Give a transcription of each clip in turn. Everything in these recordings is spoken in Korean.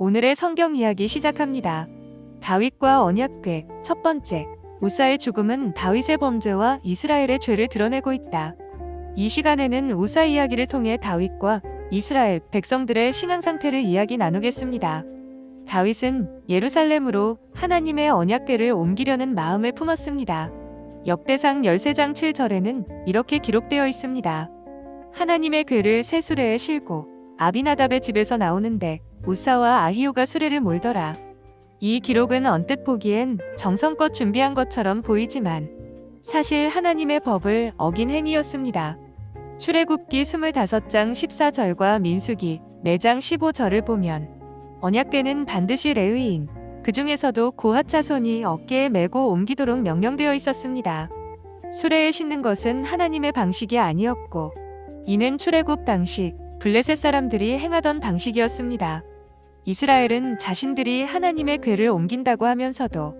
오늘의 성경 이야기 시작합니다. 다윗과 언약궤. 첫 번째, 우사의 죽음은 다윗의 범죄와 이스라엘의 죄를 드러내고 있다. 이 시간에는 우사 이야기를 통해 다윗과 이스라엘 백성들의 신앙 상태를 이야기 나누겠습니다. 다윗은 예루살렘으로 하나님의 언약궤를 옮기려는 마음을 품었습니다. 역대상 13장 7절에는 이렇게 기록되어 있습니다. 하나님의 궤를 새 수레에 싣고 아비나답의 집에서 나오는데 우사와 아히오가 수레를 몰더라. 이 기록은 언뜻 보기엔 정성껏 준비한 것처럼 보이지만 사실 하나님의 법을 어긴 행위였습니다. 출애굽기 25장 14절과 민수기 4장 15절을 보면 언약궤는 반드시 레위인, 그 중에서도 고핫 자손이 어깨에 메고 옮기도록 명령되어 있었습니다. 수레에 싣는 것은 하나님의 방식이 아니었고 이는 출애굽 당시 블레셋 사람들이 행하던 방식이었습니다. 이스라엘은 자신들이 하나님의 궤를 옮긴다고 하면서도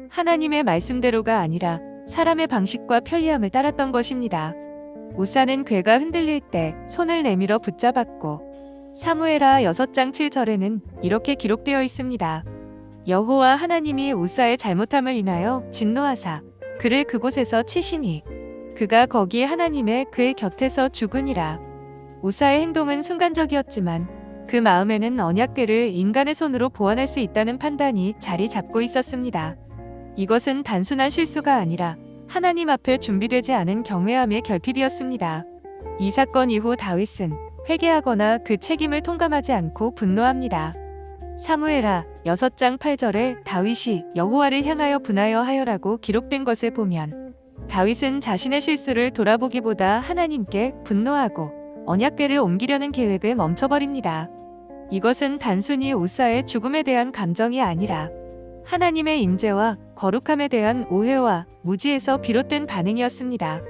하나님의 말씀대로가 아니라 사람의 방식과 편리함을 따랐던 것입니다. 우사는 궤가 흔들릴 때 손을 내밀어 붙잡았고 사무엘하 6장 7절에는 이렇게 기록되어 있습니다. 여호와 하나님이 우사의 잘못함을 인하여 진노하사 그를 그곳에서 치시니 그가 거기 하나님의 궤 곁에서 죽으니라. 우사의 행동은 순간적이었지만 그 마음에는 언약궤를 인간의 손으로 보완할 수 있다는 판단이 자리 잡고 있었습니다. 이것은 단순한 실수가 아니라 하나님 앞에 준비되지 않은 경외함의 결핍이었습니다. 이 사건 이후 다윗은 회개하거나 그 책임을 통감하지 않고 분노합니다. 사무엘하 6장 8절에 다윗이 여호와를 향하여 분하여 하여라고 기록된 것을 보면 다윗은 자신의 실수를 돌아보기보다 하나님께 분노하고 언약궤를 옮기려는 계획을 멈춰버립니다. 이것은 단순히 우사의 죽음에 대한 감정이 아니라 하나님의 임재와 거룩함에 대한 오해와 무지에서 비롯된 반응이었습니다.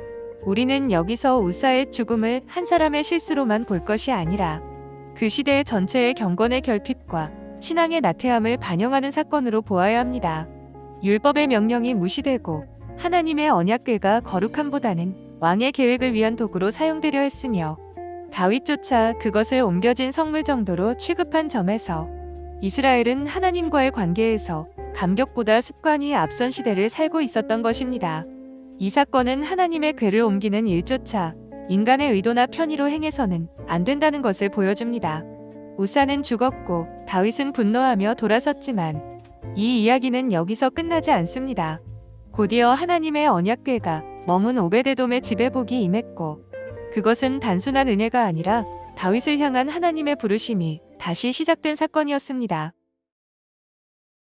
우리는 여기서 우사의 죽음을 한 사람의 실수로만 볼 것이 아니라 그 시대의 전체의 경건의 결핍과 신앙의 나태함을 반영하는 사건으로 보아야 합니다. 율법의 명령이 무시되고 하나님의 언약궤가 거룩함보다는 왕의 계획을 위한 도구로 사용되려 했으며 다윗조차 그것을 옮겨진 성물 정도로 취급한 점에서 이스라엘은 하나님과의 관계에서 감격보다 습관이 앞선 시대를 살고 있었던 것입니다. 이 사건은 하나님의 궤를 옮기는 일조차 인간의 의도나 편의로 행해서는 안 된다는 것을 보여줍니다. 우사는 죽었고 다윗은 분노하며 돌아섰지만 이 이야기는 여기서 끝나지 않습니다. 곧이어 하나님의 언약궤가 머문 오베데돔의 집에 복이 임했고 그것은 단순한 은혜가 아니라 다윗을 향한 하나님의 부르심이 다시 시작된 사건이었습니다.